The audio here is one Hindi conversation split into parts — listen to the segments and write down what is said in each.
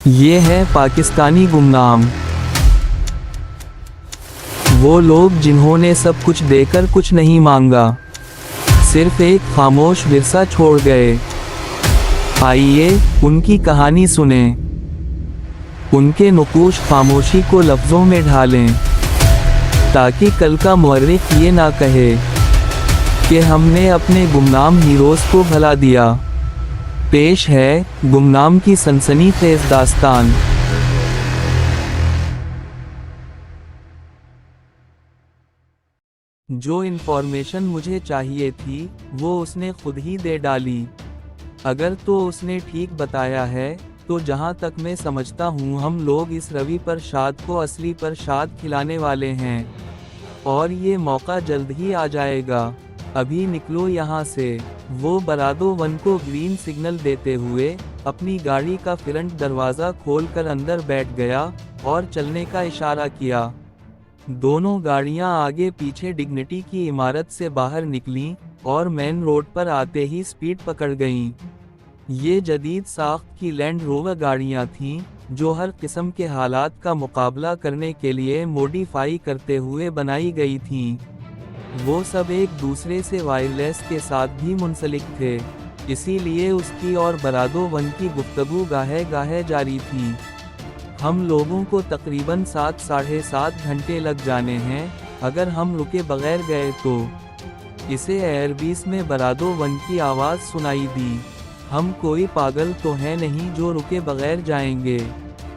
ये है पाकिस्तानी गुमनाम। वो लोग जिन्होंने सब कुछ देकर कुछ नहीं मांगा, सिर्फ एक खामोश विरसा छोड़ गए। आइए उनकी कहानी सुने, उनके नुकूश खामोशी को लफ्ज़ों में ढालें, ताकि कल का मुअर्रिख ये ना कहे कि हमने अपने गुमनाम हीरोज़ को भला दिया। पेश है गुमनाम की सनसनीखेज़ दास्तान। जो इन्फॉर्मेशन मुझे चाहिए थी वो उसने खुद ही दे डाली। अगर तो उसने ठीक बताया है तो जहां तक मैं समझता हूं हम लोग इस रवि प्रसाद को असली प्रसाद खिलाने वाले हैं और ये मौका जल्द ही आ जाएगा। अभी निकलो यहाँ से। वो बरादो-1 को ग्रीन सिग्नल देते हुए अपनी गाड़ी का फ्रंट दरवाज़ा खोलकर अंदर बैठ गया और चलने का इशारा किया। दोनों गाड़ियां आगे पीछे डिग्निटी की इमारत से बाहर निकलीं और मेन रोड पर आते ही स्पीड पकड़ गईं। ये जदीद साख्त की लैंड रोवर गाड़ियां थीं जो हर किस्म के हालात का मुकाबला करने के लिए मॉडिफाई करते हुए बनाई गई थीं। वो सब एक दूसरे से वायरलेस के साथ भी मुंसलिक थे, इसीलिए उसकी और बरादो-1 की गुफ्तगू गाहे-गाहे जारी थी। हम लोगों को तकरीबन 7 साढ़े 7 घंटे लग जाने हैं अगर हम रुके बगैर गए तो। इसे एयरबेस में बरादो-1 की आवाज़ सुनाई दी। हम कोई पागल तो है नहीं जो रुके बगैर जाएंगे,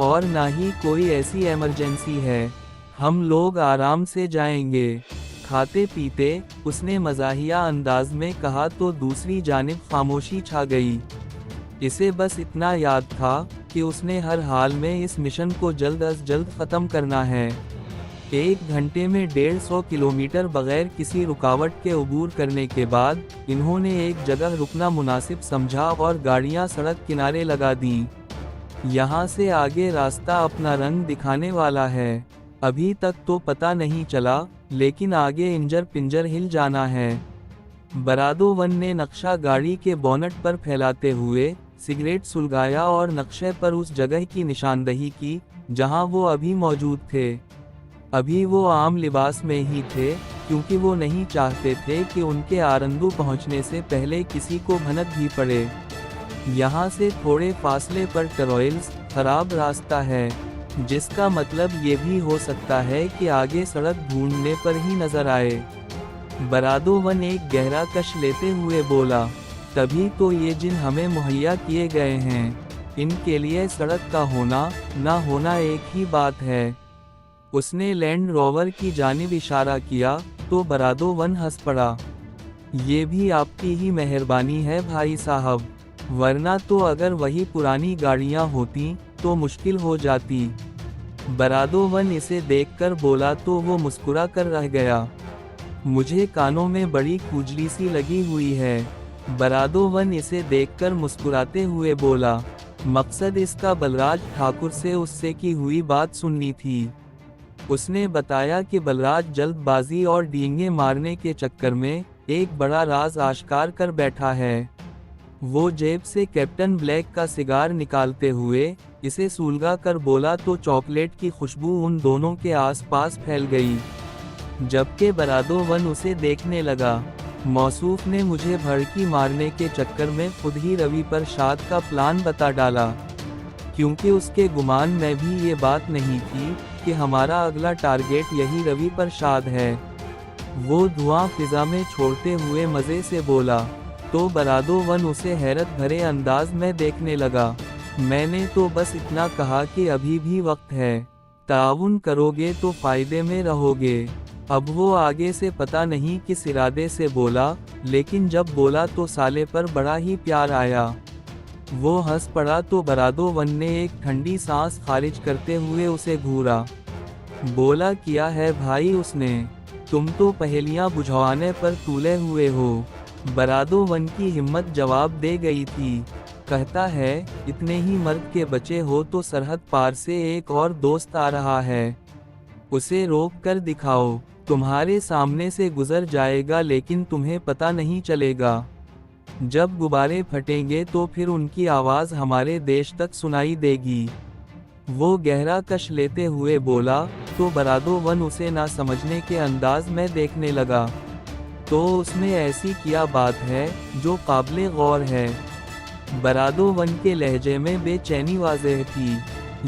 और ना ही कोई ऐसी इमरजेंसी है। हम लोग आराम से जाएंगे, खाते पीते, उसने मज़ाहिया अंदाज में कहा तो दूसरी जानिब खामोशी छा गई। इसे बस इतना याद था कि उसने हर हाल में इस मिशन को जल्द अज जल्द ख़त्म करना है। 1 घंटे में 150 किलोमीटर बगैर किसी रुकावट के अबूर करने के बाद इन्होंने एक जगह रुकना मुनासिब समझा और गाड़ियां सड़क किनारे लगा दीं। यहाँ से आगे रास्ता अपना रंग दिखाने वाला है। अभी तक तो पता नहीं चला, लेकिन आगे इंजर पिंजर हिल जाना है। बरादो-1 ने नक्शा गाड़ी के बोनट पर फैलाते हुए सिगरेट सुलगाया और नक्शे पर उस जगह की निशानदही की जहां वो अभी मौजूद थे। अभी वो आम लिबास में ही थे, क्योंकि वो नहीं चाहते थे कि उनके आरंदू पहुंचने से पहले किसी को भनक भी पड़े। यहाँ से थोड़े फासले पर टरॉयल्स खराब रास्ता है, जिसका मतलब ये भी हो सकता है कि आगे सड़क ढूंढने पर ही नजर आए। बरादो-1 एक गहरा कश लेते हुए बोला, तभी तो ये जिन हमें मुहैया किए गए हैं, इनके लिए सड़क का होना ना होना एक ही बात है। उसने लैंड रोवर की जानिब इशारा किया तो बरादो-1 हंस पड़ा। ये भी आपकी ही मेहरबानी है भाई साहब, वरना तो अगर वही पुरानी गाड़ियां होती तो मुश्किल हो जाती। बरादो-1 इसे देखकर बोला तो वो मुस्कुरा कर रह गया। मुझे कानों में बड़ी खुजली सी लगी हुई है। बरादो-1 इसे देखकर मुस्कुराते हुए बोला, मकसद इसका बलराज ठाकुर से उससे की हुई बात सुननी थी। उसने बताया कि बलराज जल्दबाजी और डींगे मारने के चक्कर में एक बड़ा राज आश्कार कर बैठा है। वो जेब से कैप्टन ब्लैक का सिगार निकालते हुए इसे सुलगा कर बोला तो चॉकलेट की खुशबू उन दोनों के आसपास फैल गई। जबकि बरादो-1 उसे देखने लगा। मौसूफ ने मुझे भड़की मारने के चक्कर में खुद ही रवि प्रसाद का प्लान बता डाला, क्योंकि उसके गुमान में भी ये बात नहीं थी कि हमारा अगला टारगेट यही रवि प्रसाद है। वो धुआं फिजा में छोड़ते हुए मज़े से बोला, तो बरादो-1 उसे हैरत भरे अंदाज में देखने लगा। मैंने तो बस इतना कहा कि अभी भी वक्त है, ताउन करोगे तो फायदे में रहोगे। अब वो आगे से पता नहीं किस इरादे से बोला, लेकिन जब बोला तो साले पर बड़ा ही प्यार आया। वो हंस पड़ा तो बरादो-1 ने एक ठंडी सांस खारिज करते हुए उसे घूरा। बोला, किया है भाई उसने, तुम तो पहेलियां बुझवाने पर तुले हुए हो। बरादो-1 की हिम्मत जवाब दे गई थी। कहता है, इतने ही मर्द के बचे हो तो सरहद पार से एक और दोस्त आ रहा है, उसे रोक कर दिखाओ। तुम्हारे सामने से गुजर जाएगा लेकिन तुम्हें पता नहीं चलेगा। जब गुब्बारे फटेंगे तो फिर उनकी आवाज़ हमारे देश तक सुनाई देगी। वो गहरा कश लेते हुए बोला, तो बरादोवन उसे ना समझने के अंदाज में देखने लगा। तो उसमें ऐसी क्या बात है जो काबिले गौर है? बरादोवन के लहजे में बेचैनी वाज़ेह थी।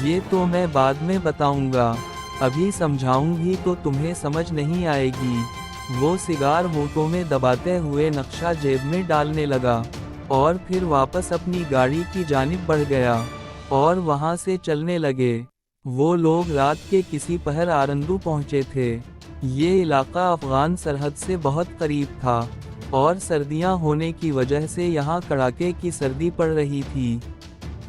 ये तो मैं बाद में बताऊंगा, अभी समझाऊंगी तो तुम्हें समझ नहीं आएगी। वो सिगार होठों में दबाते हुए नक्शा जेब में डालने लगा और फिर वापस अपनी गाड़ी की जानिब बढ़ गया और वहां से चलने लगे। वो लोग रात के किसी पहर आरंदू पहुंचे थे। ये इलाका अफगान सरहद से बहुत करीब था और सर्दियां होने की वजह से यहाँ कड़ाके की सर्दी पड़ रही थी।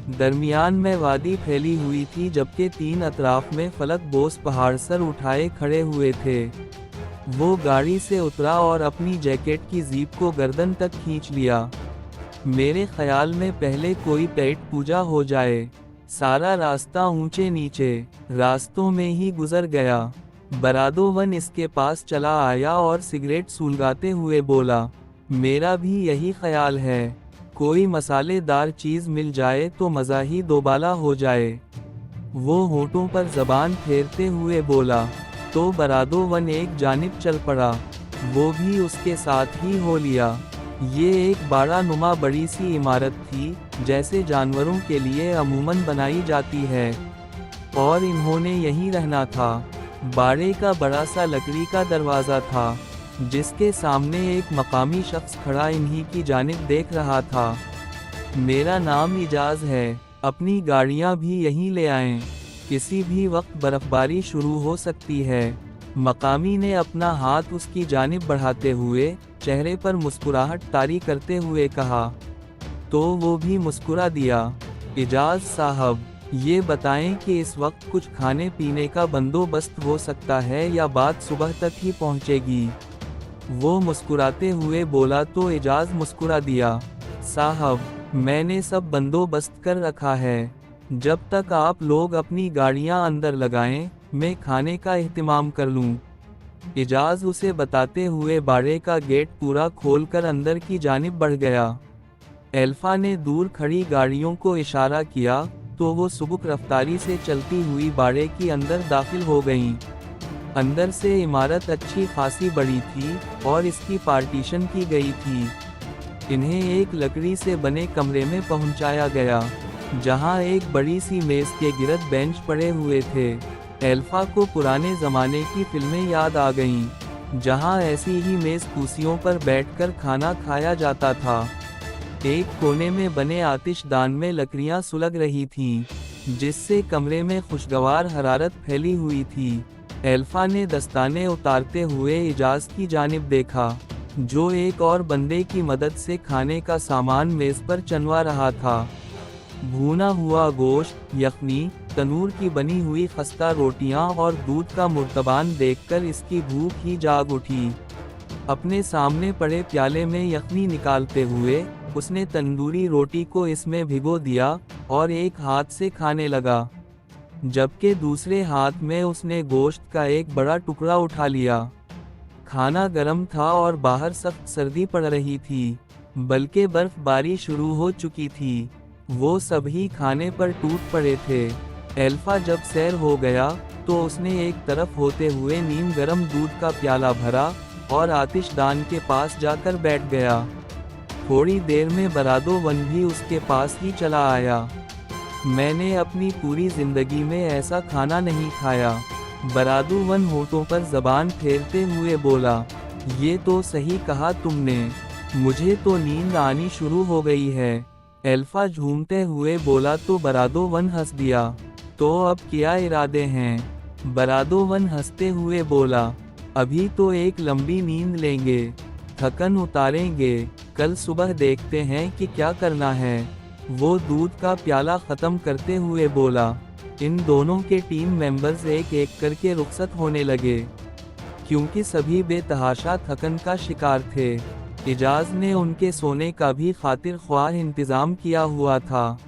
दरमियान में वादी फैली हुई थी, जबकि तीन अतराफ में फलक बोस पहाड़ सर उठाए खड़े हुए थे। वो गाड़ी से उतरा और अपनी जैकेट की जीप को गर्दन तक खींच लिया। मेरे ख्याल में पहले कोई पेट पूजा हो जाए। सारा रास्ता ऊंचे नीचे रास्तों में ही गुजर गया। बरादोवन इसके पास चला आया और सिगरेट सुलगाते हुए बोला, मेरा भी यही ख्याल है। कोई मसालेदार चीज़ मिल जाए तो मज़ा ही दोबाला हो जाए। वो होठों पर जबान फेरते हुए बोला, तो बरादोवन एक जानिब चल पड़ा। वो भी उसके साथ ही हो लिया। ये एक बाड़ा नुमा बड़ी सी इमारत थी, जैसे जानवरों के लिए अमूमन बनाई जाती है, और इन्होंने यहीं रहना था। बाड़े का बड़ा सा लकड़ी का दरवाज़ा था, जिसके सामने एक मकामी शख्स खड़ा इन्हीं की जानिब देख रहा था। मेरा नाम इजाज़ है, अपनी गाड़ियाँ भी यहीं ले आएं, किसी भी वक्त बर्फबारी शुरू हो सकती है। मकामी ने अपना हाथ उसकी जानिब बढ़ाते हुए चेहरे पर मुस्कुराहट तारी करते हुए कहा। तो वो भी मुस्कुरा दिया। इजाज़ साहब, ये बताएं कि इस वक्त कुछ खाने पीने का बंदोबस्त हो सकता है या बात सुबह तक ही पहुंचेगी? वो मुस्कुराते हुए बोला। तो इजाज़ मुस्कुरा दिया, साहब, मैंने सब बंदोबस्त कर रखा है। जब तक आप लोग अपनी गाड़ियां अंदर लगाएं, मैं खाने का एहतिमाम कर लूं। इजाज़ उसे बताते हुए बाड़े का गेट पूरा खोलकर अंदर की जानिब बढ़ गया। एल्फा ने दूर खड़ी गाड़ियों को इशारा किया, तो वो सुबुक रफ्तारी से चलती हुई बाड़े की अंदर दाखिल हो गईं। अंदर से इमारत अच्छी खासी बड़ी थी और इसकी पार्टीशन की गई थी। इन्हें एक लकड़ी से बने कमरे में पहुंचाया गया, जहां एक बड़ी सी मेज के गिरद बेंच पड़े हुए थे। एल्फा को पुराने ज़माने की फिल्में याद आ गईं, जहां ऐसी ही मेज कुर्सियों पर बैठकर खाना खाया जाता था। एक कोने में बने आतिशदान में लकड़ियां सुलग रही थीं, जिससे कमरे में खुशगवार हरारत फैली हुई थी। एल्फा ने दस्ताने उतारते हुए इजाज़ की जानिब देखा, जो एक और बंदे की मदद से खाने का सामान मेज़ पर चनवा रहा था। भुना हुआ गोश्त, यखनी, तनूर की बनी हुई खस्ता रोटियां और दूध का मुर्तबान देखकर इसकी भूख ही जाग उठी। अपने सामने पड़े प्याले में यखनी निकालते हुए उसने तंदूरी रोटी को इसमें भिगो दिया और एक हाथ से खाने लगा, जबकि दूसरे हाथ में उसने गोश्त का एक बड़ा टुकड़ा उठा लिया। खाना गर्म था और बाहर सख्त सर्दी पड़ रही थी, बल्कि बर्फबारी शुरू हो चुकी थी। वो सभी खाने पर टूट पड़े थे। एल्फा जब सैर हो गया तो उसने एक तरफ होते हुए नीम गरम दूध का प्याला भरा और आतिशदान के पास जाकर बैठ गया। थोड़ी देर में बरादोवन भी उसके पास ही चला आया। मैंने अपनी पूरी जिंदगी में ऐसा खाना नहीं खाया। बरादोवन होठों पर जबान फेरते हुए बोला, ये तो सही कहा तुमने, मुझे तो नींद आनी शुरू हो गई है। एल्फा झूमते हुए बोला। तो बरादोवन हंस दिया। तो अब क्या इरादे हैं? बरादोवन हंसते हुए बोला, अभी तो एक लंबी नींद लेंगे, थकन उतारेंगे, कल सुबह देखते हैं कि क्या करना है। वो दूध का प्याला ख़त्म करते हुए बोला। इन दोनों के टीम मेंबर्स एक एक करके रुखसत होने लगे, क्योंकि सभी बेतहाशा थकन का शिकार थे। इजाज़ ने उनके सोने का भी खातिर ख्वाह इंतज़ाम किया हुआ था।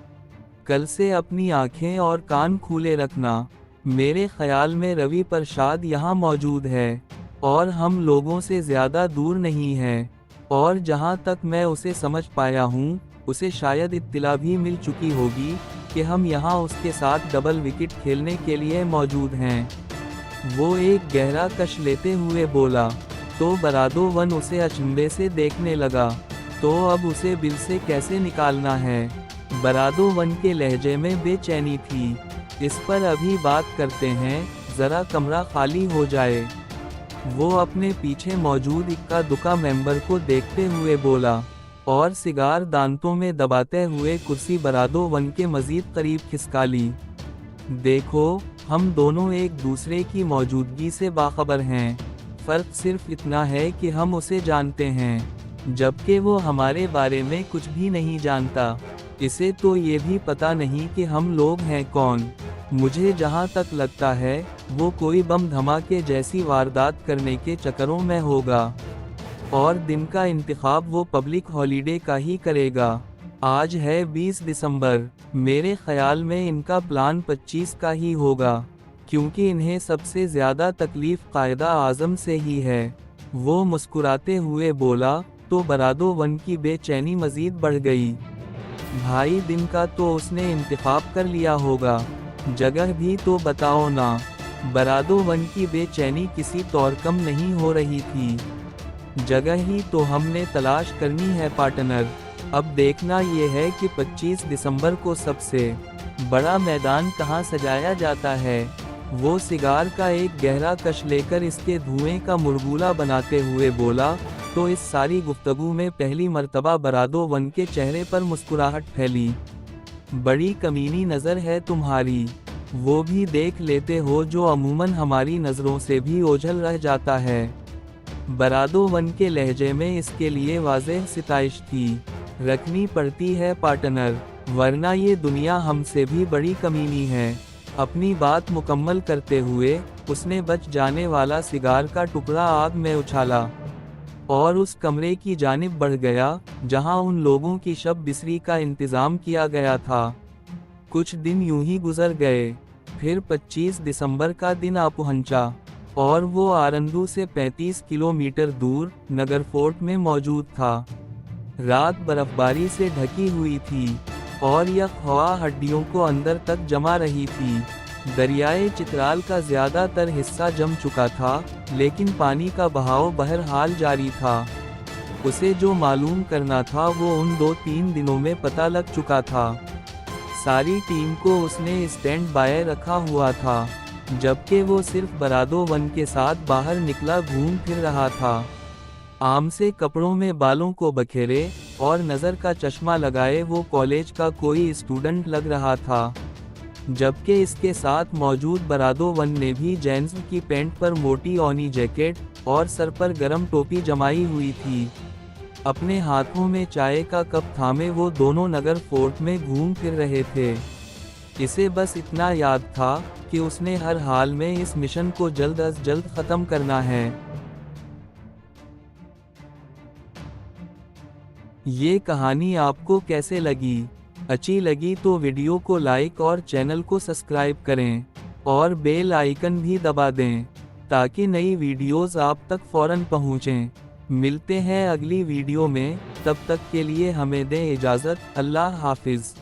कल से अपनी आंखें और कान खुले रखना। मेरे ख्याल में रवि प्रसाद यहाँ मौजूद है और हम लोगों से ज़्यादा दूर नहीं है, और जहाँ तक मैं उसे समझ पाया हूँ, उसे शायद इत्तला भी मिल चुकी होगी कि हम यहाँ उसके साथ डबल विकेट खेलने के लिए मौजूद हैं। वो एक गहरा कश लेते हुए बोला। तो बरादोवन उसे अचंभे से देखने लगा। तो अब उसे बिल से कैसे निकालना है? बरादोवन के लहजे में बेचैनी थी। इस पर अभी बात करते हैं, जरा कमरा खाली हो जाए। वो अपने पीछे मौजूद इक्का दुक्का मेंबर को देखते हुए बोला और सिगार दांतों में दबाते हुए कुर्सी बरादोवन के मजीद करीब खिसका ली। देखो, हम दोनों एक दूसरे की मौजूदगी से बाखबर हैं। फर्क सिर्फ इतना है कि हम उसे जानते हैं, जबकि वो हमारे बारे में कुछ भी नहीं जानता। इसे तो ये भी पता नहीं कि हम लोग हैं कौन। मुझे जहाँ तक लगता है, वो कोई बम धमाके जैसी वारदात करने के चक्करों में होगा, और दिन का इंतखाब वो पब्लिक हॉलिडे का ही करेगा। आज है 20 दिसंबर। मेरे ख्याल में इनका प्लान 25 का ही होगा, क्योंकि इन्हें सबसे ज़्यादा तकलीफ कायदा आज़म से ही है। वो मुस्कुराते हुए बोला। तो बरादोवन की बेचैनी मज़ीद बढ़ गई। भाई, दिन का तो उसने इंतखाब कर लिया होगा, जगह भी तो बताओ ना। बरादोवन की बेचैनी किसी तौर कम नहीं हो रही थी। जगह ही तो हमने तलाश करनी है पार्टनर। अब देखना ये है कि 25 दिसंबर को सबसे बड़ा मैदान कहाँ सजाया जाता है। वो सिगार का एक गहरा कश लेकर इसके धुएं का मुरगुला बनाते हुए बोला। तो इस सारी गुफ्तगू में पहली मर्तबा बरादोवन के चेहरे पर मुस्कुराहट फैली। बड़ी कमीनी नज़र है तुम्हारी। वो भी देख लेते हो जो अमूमन हमारी नज़रों से भी ओझल रह जाता है। बरादोवन के लहजे में इसके लिए वाज़ेह सिताइश थी। रखनी पड़ती है पार्टनर, वरना ये दुनिया हमसे भी बड़ी कमीनी है। अपनी बात मुकम्मल करते हुए उसने बच जाने वाला सिगार का टुकड़ा आग में उछाला और उस कमरे की जानिब बढ़ गया जहां उन लोगों की शब बिसरी का इंतज़ाम किया गया था। कुछ दिन यूं ही गुजर गए। फिर 25 दिसंबर का दिन आ पहुंचा और वो आरंदू से 35 किलोमीटर दूर नगरफोर्ट में मौजूद था। रात बर्फबारी से ढकी हुई थी और यह हवा हड्डियों को अंदर तक जमा रही थी। दरियाए चित्राल का ज़्यादातर हिस्सा जम चुका था, लेकिन पानी का बहाव बहरहाल जारी था। उसे जो मालूम करना था वो उन 2-3 दिनों में पता लग चुका था। सारी टीम को उसने स्टैंड बाय रखा हुआ था, जबकि वो सिर्फ बरादोवन के साथ बाहर निकला घूम फिर रहा था। आम से कपड़ों में बालों को बखेरे और नज़र का चश्मा लगाए वो कॉलेज का कोई स्टूडेंट लग रहा था, जबकि इसके साथ मौजूद बरादोवन ने भी जींस की पैंट पर मोटी ओनी जैकेट और सर पर गरम टोपी जमाई हुई थी। अपने हाथों में चाय का कप थामे वो दोनों नगर फोर्ट में घूम फिर रहे थे। इसे बस इतना याद था कि उसने हर हाल में इस मिशन को जल्द अज जल्द ख़त्म करना है। ये कहानी आपको कैसे लगी? अच्छी लगी तो वीडियो को लाइक और चैनल को सब्सक्राइब करें और बेल आइकन भी दबा दें, ताकि नई वीडियोस आप तक फौरन पहुंचें। मिलते हैं अगली वीडियो में, तब तक के लिए हमें दें इजाज़त। अल्लाह हाफिज़।